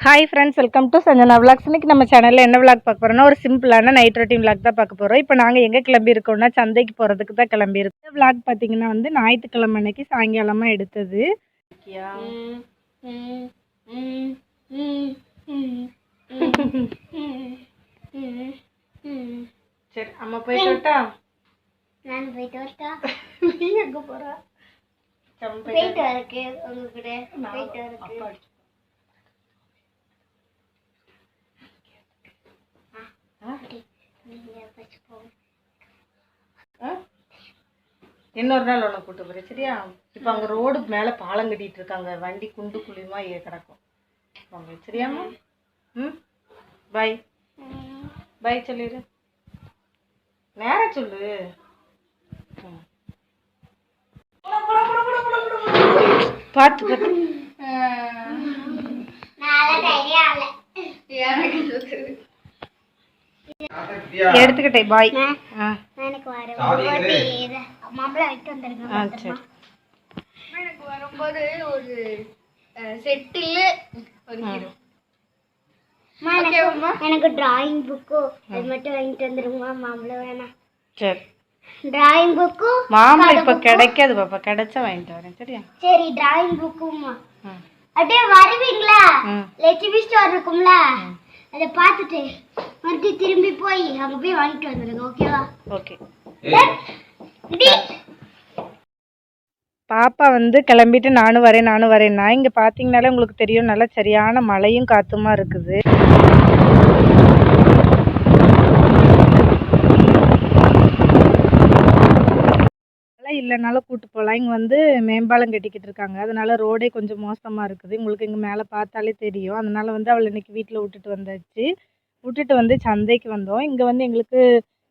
Hi friends, welcome to Sanjana vlogs. இன்னைக்கு நம்ம சேனலில் என்ன விளாக் பார்க்க போகிறோம்னா ஒரு சிம்பிளான நைட் ரொட்டீன் விளாக் தான் பார்க்க போகிறோம். இப்போ நாங்கள் எங்கே கிளம்பி இருக்கோம்னா சந்தைக்கு போகிறதுக்கு தான் கிளம்பியிருக்கோம். இந்த விளாக் பார்த்தீங்கன்னா வந்து ஞாயிற்றுக்கிழமை அன்னைக்கு சாயங்காலமாக எடுத்தது. சரி, அம்மா போயிட்டு வரட்டா? நான் போயிட்டு வரட்டா? நீ எங்கே போகிறா? போயிட்டு வரக்கு உங்ககிட்ட போயிட்டு வரக்கு. இன்னொரு நாள் ஒன்று கூட்டு போகிறேன், சரியா? இப்போ அங்கே ரோடு மேலே பாலம் கட்டிகிட்டு இருக்காங்க, வண்டி குண்டு குழியுமா கிடக்கும் வாங்க, சரியாம்மா? ம், பாய் பாய் சொல்லிடு, நேரம் சொல்லு. பார்த்து பார்த்து எடுத்துக்கிட்டே பாய். எனக்கு வரும்போது ஒரு செட்டில் ஒரு ஹீரோ. எனக்கு டிராயிங் புக்கு அது மட்டும் வாங்கிட்டு வந்துருமா? மாம்பழம் வேணாம். சரி, டிராயிங் புக்கு மாம்பழம் இப்ப கிடைக்காது பாப்பா, கிடைச்சா வாங்கிட்டு வரேன், சரியா? சரி, டிராயிங் புக்குமா அப்படியே வருவீங்களா? லட்சுமி ஸ்டோர் இருக்கும்ல, அதை பார்த்துட்டு மறுபடியும் திரும்பி போய் அங்கே போய் வாங்கிட்டு வந்துடுங்க, ஓகேவா? ஓகே. பாப்பா வந்து கிளம்பிட்டு நானும் வரேன்னா இங்கே பார்த்தீங்கனாலே உங்களுக்கு தெரியும், நல்லா சரியான மழையும் காற்றுமா இருக்குது. மழை இல்லைனாலும் கூட்டு போகலாம். இங்கே வந்து மேம்பாலம் கட்டிக்கிட்டு இருக்காங்க, அதனால ரோடே கொஞ்சம் மோசமாக இருக்குது. உங்களுக்கு இங்கே மேலே பார்த்தாலே தெரியும். அதனால வந்து அவளை இன்னைக்கு வீட்டில் விட்டுட்டு வந்து சந்தைக்கு வந்தோம். இங்கே வந்து எங்களுக்கு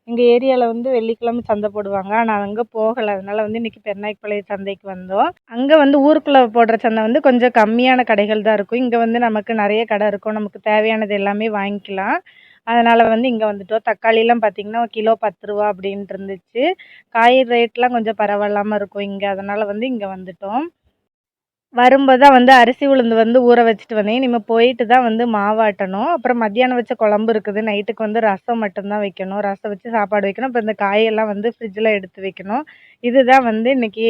எங்கள் ஏரியாவில் வந்து வெள்ளிக்கிழமை சந்தை போடுவாங்க, ஆனால் அங்கே போகலை. அதனால் வந்து இன்றைக்கி பெருநாய்க்குப்பழைய சந்தைக்கு வந்தோம். அங்கே வந்து ஊருக்குள்ளே போடுற சந்தை வந்து கொஞ்சம் கம்மியான கடைகள் தான் இருக்கும். இங்கே வந்து நமக்கு நிறைய கடை இருக்கும், நமக்கு தேவையானது எல்லாமே வாங்கிக்கலாம். அதனால் வந்து இங்கே வந்துட்டோம். தக்காளிலாம் பார்த்திங்கன்னா கிலோ 10 ரூபா அப்படின்ட்டு இருந்துச்சு. காய் ரேட்லாம் கொஞ்சம் பரவாயில்லாமல் இருக்கும் இங்கே, அதனால் வந்து இங்கே வந்துட்டோம். வரும்போது தான் வந்து அரிசி உளுந்து வந்து ஊற வச்சுட்டு வந்தேன். இனிமேல் போயிட்டு தான் வந்து மாவாட்டணும். அப்புறம் மத்தியானம் வச்ச குழம்பு இருக்குது, நைட்டுக்கு வந்து ரசம் மட்டும்தான் வைக்கணும். ரசம் வச்சு சாப்பாடு வைக்கணும். அப்புறம் இந்த காயெல்லாம் வந்து ஃப்ரிட்ஜில் எடுத்து வைக்கணும். இதுதான் வந்து இன்றைக்கி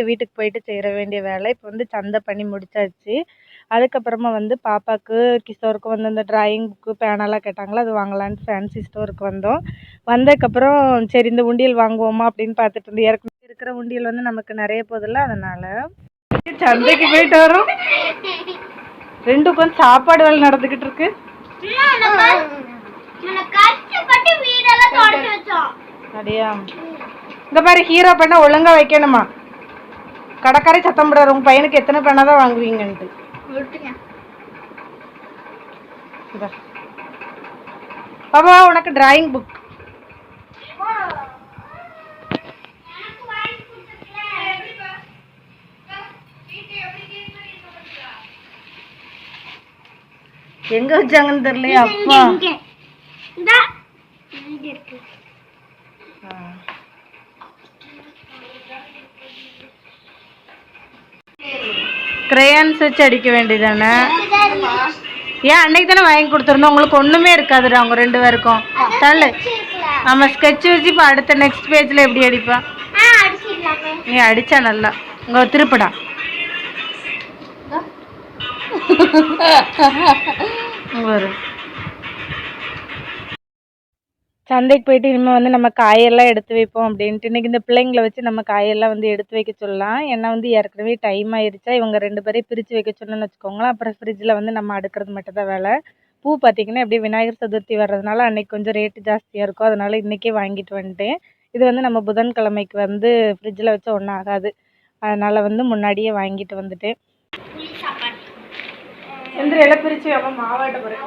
வீட்டுக்கு போயிட்டு செய்கிற வேண்டிய வேலை. இப்போ வந்து சந்தை பண்ணி முடிச்சாச்சு. அதுக்கப்புறமா வந்து பாப்பாவுக்கு கிஷோருக்கு வந்து இந்த டிராயிங் புக்கு பேனாலாம் கேட்டாங்களா, அது வாங்கலான்ட்டு ஃபேன்சி ஸ்டோருக்கு வந்தோம். வந்ததுக்கப்புறம் சரி இந்த உண்டியல் வாங்குவோமா அப்படின்னு பார்த்துட்டு இருந்து, ஏற்கனவே இருக்கிற உண்டியல் வந்து நமக்கு நிறைய போதில்ல, அதனால் சந்தைக்கு போயிட்டு வரோம். ரெண்டு உட்காந்து சாப்பாடு வேலை நடந்துகிட்டு இருக்கு. அப்படியா? இந்த மாதிரி ஹீரோ பெண்ணை ஒழுங்கா வைக்கணுமா? கடைக்காரை சத்தம் போடுறாரு, உங்க பையனுக்கு எத்தனை பெண்ணா தான் வாங்குவீங்கன்ட்டு. பாப்பா உனக்கு டிராயிங் புக் எங்க வச்சாங்கன்னு தெரியலையா? அப்பா கிரேயான்ஸ் வச்சு அடிக்க வேண்டியதானே? ஏன் அன்னைக்கு தானே வாங்கி கொடுத்துருந்தோம், உங்களுக்கு ஒண்ணுமே இருக்காதுடா அவங்க ரெண்டு பேருக்கும். தள்ளு, நம்ம ஸ்கெட்ச் வச்சு இப்போ அடுத்த நெக்ஸ்ட் பேஜ்ல எப்படி அடிப்பா? நீ அடிச்சா நல்லா உங்க திருப்படா. சந்தைக்கு போயிட்டு இனிமேல் வந்து நம்ம காயெல்லாம் எடுத்து வைப்போம் அப்படின்ட்டு இன்றைக்கி இந்த பிள்ளைங்களை வச்சு நம்ம காயெல்லாம் வந்து எடுத்து வைக்க சொல்லலாம். ஏன்னா வந்து ஏற்கனவே டைம் ஆயிடுச்சா, இவங்க ரெண்டு பேரையும் பிரித்து வைக்க சொன்னோன்னு வச்சுக்கோங்களேன். அப்புறம் ஃப்ரிட்ஜில் வந்து நம்ம அடுக்கிறது மட்டும் தான் வேலை. பூ பார்த்திங்கன்னா எப்படியும் விநாயகர் சதுர்த்தி வர்றதுனால அன்றைக்கி கொஞ்சம் ரேட்டு ஜாஸ்தியாக இருக்கும், அதனால் இன்றைக்கே வாங்கிட்டு வந்துட்டேன். இது வந்து நம்ம புதன்கிழமைக்கு வந்து ஃப்ரிட்ஜில் வச்சா ஒன்றும் ஆகாது, அதனால் வந்து முன்னாடியே வாங்கிட்டு வந்துட்டேன். எல்லாம் பிரித்து அவன் மாவாட்ட போகிறேன்.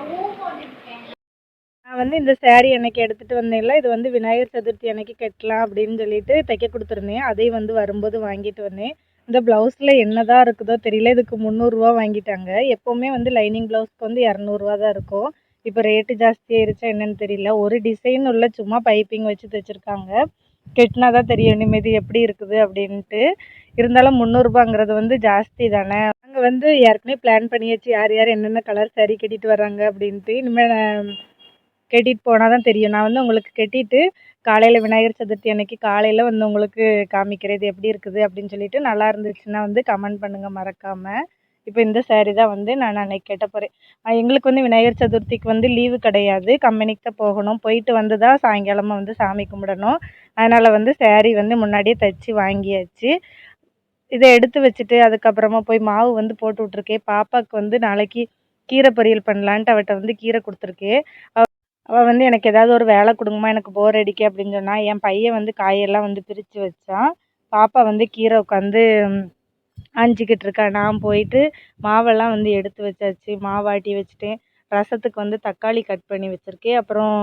நான் வந்து இந்த சேரீ அன்னைக்கு எடுத்துகிட்டு வந்தேன்ல, இது வந்து விநாயகர் சதுர்த்தி அன்னைக்கு கட்டலாம் அப்படின்னு சொல்லிட்டு தைக்க கொடுத்துருந்தேன். அதையும் வந்து வரும்போது வாங்கிட்டு வந்தேன். இந்த ப்ளவுஸில் என்ன தான் இருக்குதோ தெரியல, இதுக்கு 300 ரூபா வாங்கிட்டாங்க. எப்போவுமே வந்து லைனிங் ப்ளவுஸ்க்கு வந்து 200 ரூபா தான் இருக்கும். இப்போ ரேட்டு ஜாஸ்தியாயிருச்சா என்னன்னு தெரியல. ஒரு டிசைன் உள்ள சும்மா பைப்பிங் வச்சு தைச்சிருக்காங்க, கெட்டினா தான் தெரியும் இனிமேல் இது எப்படி இருக்குது அப்படின்ட்டு. இருந்தாலும் 300 ரூபாங்கிறது வந்து ஜாஸ்தி தானே. நாங்கள் வந்து ஏற்கனவே பிளான் பண்ணியாச்சு யார் யார் என்னென்ன கலர் saree கட்டிட்டு வர்றாங்க அப்படின்ட்டு. இனிமேல் கட்டிட்டு போனால் தான் தெரியும். நான் வந்து உங்களுக்கு கட்டிட்டு காலையில் விநாயகர் சதுர்த்தி அன்னைக்கு காலையில் வந்து உங்களுக்கு காமிக்கிறேன் இது எப்படி இருக்குது அப்படின்னு சொல்லிட்டு. நல்லா இருந்துச்சுன்னா வந்து கமெண்ட் பண்ணுங்கள் மறக்காமல். இப்போ இந்த saree தான் வந்து நான் அன்னைக்கு கட்ட போகிறேன். எங்களுக்கு வந்து விநாயகர் சதுர்த்திக்கு வந்து லீவு கிடையாது, கம்பெனிக்கு தான் போகணும். போயிட்டு வந்து தான் சாயங்காலமாக வந்து சாமி கும்பிடணும். அதனால் வந்து saree வந்து முன்னாடியே தைச்சி வாங்கியாச்சு. இதை எடுத்து வச்சுட்டு அதுக்கப்புறமா போய் மாவு வந்து போட்டு விட்ருக்கேன். பாப்பாவுக்கு வந்து நாளைக்கு கீரை பொரியல் பண்ணலான்ட்டு அவட்ட வந்து கீரை கொடுத்துருக்கேன். அவள் வந்து எனக்கு ஏதாவது ஒரு வேலை கொடுங்கம்மா எனக்கு போர் அடிக்க அப்படின்னு சொன்னா. என் பையன் வந்து காயெல்லாம் வந்து பிரித்து வச்சான். பாப்பா வந்து கீரை உட்காந்து ஆஞ்சிக்கிட்டு இருக்கா. நான் போயிட்டு மாவெல்லாம் வந்து எடுத்து வச்சாச்சு, மாவாட்டி வச்சுட்டேன். ரசத்துக்கு வந்து தக்காளி கட் பண்ணி வச்சுருக்கேன். அப்புறம்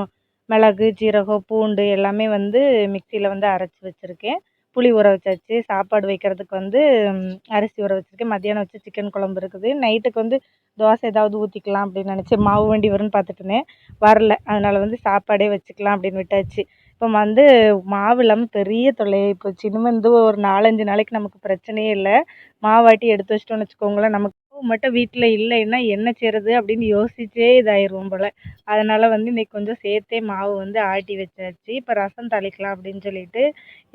மிளகு ஜீரகம் பூண்டு எல்லாமே வந்து மிக்சியில் வந்து அரைச்சி வச்சுருக்கேன். புளி ஊற வச்சாச்சு. சாப்பாடு வைக்கிறதுக்கு வந்து அரிசி ஊற வச்சுருக்கேன். மத்தியானம் வச்சு சிக்கன் குழம்பு இருக்குது. நைட்டுக்கு வந்து தோசை ஏதாவது ஊற்றிக்கலாம் அப்படின்னு நினச்சேன். மாவு வண்டி வரும்னு பார்த்துட்டுனேன், வரல. அதனால் வந்து சாப்பாடே வச்சுக்கலாம் அப்படின்னு விட்டாச்சு. இப்போ வந்து மாவு இல்லாமல் பெரிய தொல்லையாகி போச்சு. இனிமேல் வந்து ஒரு 4-5 நாளைக்கு நமக்கு பிரச்சனையே இல்லை. மாவாட்டி எடுத்து வச்சிட்டோம்னு வச்சுக்கோங்களேன், நமக்கு மாவு மட்டும் வீட்டில் இல்லைன்னா என்ன செய்கிறது அப்படின்னு யோசிச்சே இதாயிடுவோம் போல். அதனால் வந்து இன்றைக்கி கொஞ்சம் சேர்த்தே மாவு வந்து ஆட்டி வச்சாச்சு. இப்போ ரசம் தாளிக்கலாம் அப்படின்னு சொல்லிட்டு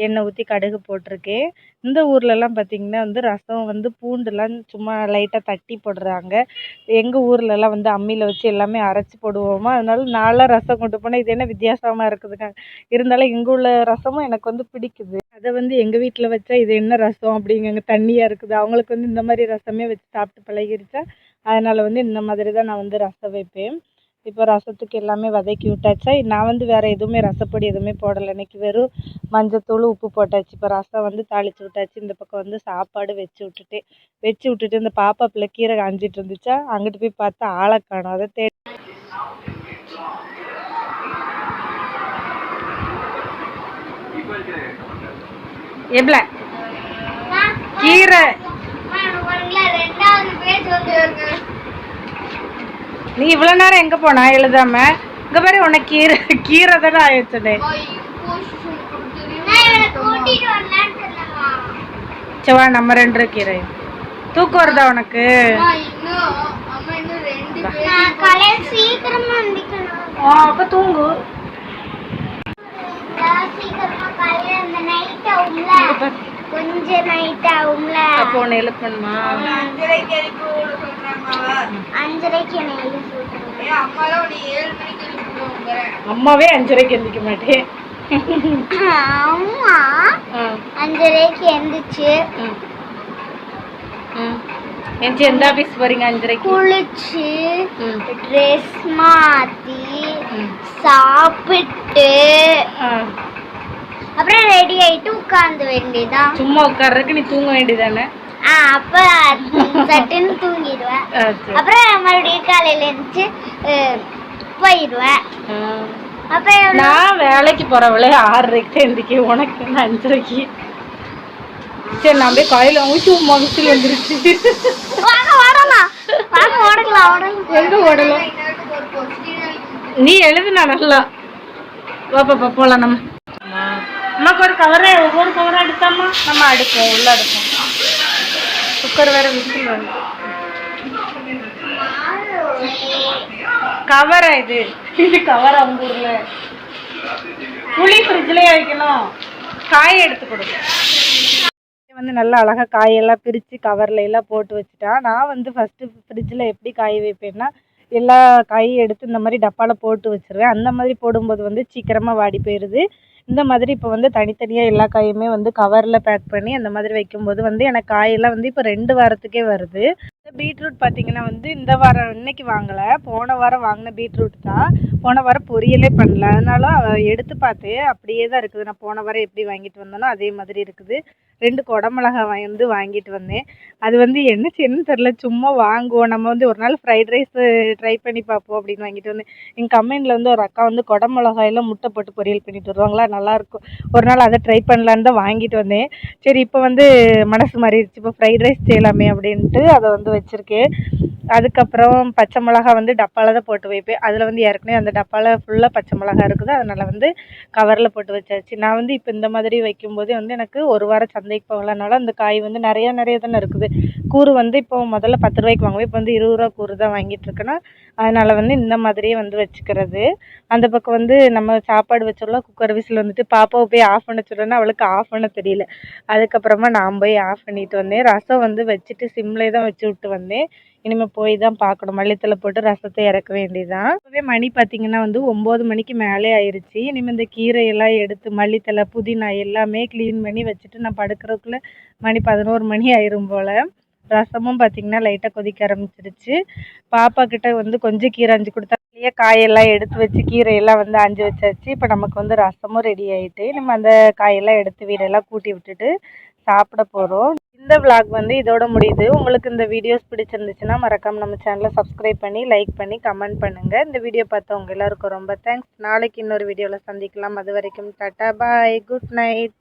எண்ணெய் ஊற்றி கடுகு போட்டிருக்கேன். இந்த ஊர்லலாம் பார்த்திங்கன்னா வந்து ரசம் வந்து பூண்டுலாம் சும்மா லைட்டாக தட்டி போடுறாங்க. எங்கள் ஊர்லலாம் வந்து அம்மியில் வச்சு எல்லாமே அரைச்சி போடுவோமா. அதனால நான்லாம் ரசம் கொண்டு போனால் இது என்ன வித்தியாசமாக இருக்குதுங்க. இருந்தாலும் எங்கள் உள்ள ரசமும் எனக்கு வந்து பிடிக்குது. அதை வந்து எங்கள் வீட்டில் வச்சா இது என்ன ரசம் அப்படிங்க, தண்ணியாக இருக்குது. அவங்களுக்கு வந்து இந்த மாதிரி ரசமே வச்சு சாப்பிட்டு பழகிருச்சா. அதனால் வந்து இந்த மாதிரி தான் நான் வந்து ரசம் வைப்பேன். இப்போ ரசத்துக்கு எல்லாமே வதக்கி விட்டாச்சா. நான் வந்து வேறு எதுவுமே ரசப்பொடி எதுவுமே போடலை. இன்றைக்கி வெறும் மஞ்சத்தூள் உப்பு போட்டாச்சு. இப்போ ரசம் வந்து தாளித்து விட்டாச்சு. இந்த பக்கம் வந்து சாப்பாடு வச்சு விட்டுட்டு இந்த பாப்பா பிள்ளை கீரை காஞ்சிட்டு இருந்துச்சா, அங்கிட்டு போய் பார்த்தா ஆளை காணோம். அதை தேடி எவ்வளோ கீரை நீ இவ்வளோ நேரம் எங்கே போனா எழுதாம? இங்கே பாரு உனக்கு கீரை தானே ஆயிடுச்சுனே. செவ்வா நம்ம 2 கீரை தூக்கம் வருதா உனக்கு? அப்போ தூங்கு. கொஞ்சம் நைட் ஆகும்ல, அப்போ உன்னை எழுப்பணுமா? 5:30க்கு என்ன எழுப்பி அம்மாவே 5:30க்கு எந்திரிக்க மாட்டேன். அம்மா 5:30க்கு எந்திரிச்சு எந்த ஆபீஸ் போறீங்க? 5:30க்கு குளிச்சு ட்ரெஸ் மாத்தி சாப்பிட்டு அப்புறம் ரெடி ஆயிட்டு உட்கார்ந்து வேண்டியதான். சும்மா உட்கார்றதுக்கு நீ தூங்க வேண்டியதானே? அப்ப சட்டுன்னு தூங்கிடுவேன். அப்புறம் மறுபடியும் காலையில எழுந்துச்சு போயிடுவேன். அப்புறம் நான் வேலைக்கு போறவளே 6:30க்கு எந்திரிக்க, உனக்கு 5:30க்கு. சரி நான் போய் காலையில ஊமா விசில் வந்துருச்சு. எங்க ஓடலாம்? நீ எழுதுனா நல்லா. பாப்பா போலாம் நம்ம. அம்மாக்கு ஒரு கவரை ஒவ்வொரு கவரை எடுத்தாம்மா நம்ம அடுப்போம், உள்ள அடுப்போம். குக்கர் வேற விசில் வருது. கவரா இது கவரா? உங்க ஊர்ல புளி ஃப்ரிட்ஜ்லயே வைக்கணும். காயை எடுத்து கொடுங்க. வந்து நல்லா அழகாக காயெல்லாம் பிரித்து கவரில் எல்லாம் போட்டு வச்சுட்டா. நான் வந்து ஃபஸ்ட்டு ஃப்ரிட்ஜில் எப்படி காய வைப்பேன்னா, எல்லா காயும் எடுத்து இந்த மாதிரி டப்பாவில் போட்டு வச்சுருவேன். அந்த மாதிரி போடும்போது வந்து சீக்கிரமாக வாடி போயிடுது. இந்த மாதிரி இப்போ வந்து தனித்தனியாக எல்லா காயுமே வந்து கவரில் பேக் பண்ணி அந்த மாதிரி வைக்கும்போது வந்து எனக்கு காயெல்லாம் வந்து இப்போ 2 வாரத்துக்கே வருது. பீட்ரூட் பார்த்திங்கன்னா வந்து இந்த வாரம் இன்னைக்கு வாங்கலை, போன வாரம் வாங்கின பீட்ரூட் தான். போன வாரம் பொரியலே பண்ணல. அதனால எடுத்து பார்த்து அப்படியே தான் இருக்குது. நான் போன வாரம் எப்படி வாங்கிட்டு வந்தேனோ அதே மாதிரி இருக்குது. 2 குடமிளகா வந்து வாங்கிட்டு வந்தேன். அது வந்து என்ன செய்யணும்னு தெரில, சும்மா வாங்குவோம். நம்ம வந்து ஒரு நாள் ஃப்ரைட் ரைஸ் ட்ரை பண்ணி பார்ப்போம் அப்படின்னு வாங்கிட்டு வந்தேன். எங்கள் கம்பெனியில் வந்து ஒரு அக்கா வந்து குடமிளகாயெல்லாம் முட்டை போட்டு பொரியல் பண்ணிட்டு வருவாங்களா, நல்லாயிருக்கும். ஒரு நாள் அதை ட்ரை பண்ணலான்னு தான் வாங்கிட்டு வந்தேன். சரி இப்போ வந்து மனசு மாறிடுச்சு, இப்போ ஃப்ரைட் ரைஸ் செய்யலாமே அப்படின்ட்டு அதை வந்து வச்சுருக்கேன். அதுக்கப்புறம் பச்சை மிளகா வந்து டப்பாவில் தான் போட்டு வைப்பேன். அதில் வந்து ஏற்கனவே அந்த டப்பாவில் ஃபுல்லாக பச்சை மிளகா இருக்குது. அதனால் வந்து கவரில் போட்டு வச்சாச்சு. நான் வந்து இப்போ இந்த மாதிரி வைக்கும்போது வந்து எனக்கு ஒரு வாரம் சந்தைக்கு போகலனால அந்த காய் வந்து நிறைய தானே இருக்குது. கூறு வந்து இப்போ முதல்ல 10 ரூபாய்க்கு வாங்குவேன், இப்போ வந்து 20 ரூபா கூறு தான் வாங்கிட்டு இருக்கேன்னா, அதனால வந்து இந்த மாதிரியே வந்து வச்சுக்கிறது. அந்த பக்கம் வந்து நம்ம சாப்பாடு வச்சோம்ல, குக்கர் விசில் வந்துட்டு பாப்பாவை போய் ஆஃப் பண்ண சொல்றேன்னா அவளுக்கு ஆஃப் பண்ண தெரியல. அதுக்கப்புறமா நான் போய் ஆஃப் பண்ணிட்டு வந்தேன். ரசம் வந்து வச்சுட்டு சிம்லே தான் வச்சு விட்டு வந்தேன். இனிமேல் போய் தான் பார்க்கணும். மல்லித்தலை போட்டு ரசத்தை இறக்க வேண்டியதான். இப்போவே மணி பார்த்தீங்கன்னா வந்து 9 மணிக்கு மேலே ஆயிடுச்சு. இனிமேல் இந்த கீரையெல்லாம் எடுத்து மல்லித்தலை புதினா எல்லாமே க்ளீன் பண்ணி வச்சுட்டு நான் படுக்கிறதுக்குள்ளே மணி 11 மணி ஆயிரும் போல். ரசமும் பார்த்தீங்கன்னா லைட்டாக கொதிக்க ஆரம்பிச்சிருச்சு. பாப்பா கிட்ட வந்து கொஞ்சம் கீரை அஞ்சு கொடுத்தா காயெல்லாம் எடுத்து வச்சு கீரையெல்லாம் வந்து அஞ்சு வச்சாச்சு. இப்போ நமக்கு வந்து ரசமும் ரெடி ஆகிட்டு நம்ம அந்த காயெல்லாம் எடுத்து வீடெல்லாம் கூட்டி விட்டுட்டு சாப்பிட போகிறோம். இந்த விளாக் வந்து இதோட முடியுது. உங்களுக்கு இந்த வீடியோஸ் பிடிச்சிருந்துச்சுன்னா மறக்காமல் நம்ம சேனலை சப்ஸ்கிரைப் பண்ணி லைக் பண்ணி கமெண்ட் பண்ணுங்கள். இந்த வீடியோ பார்த்தவங்க எல்லாருக்கும் ரொம்ப தேங்க்ஸ். நாளைக்கு இன்னொரு வீடியோவில் சந்திக்கலாம். அது வரைக்கும் டாட்டா பாய், குட் நைட்.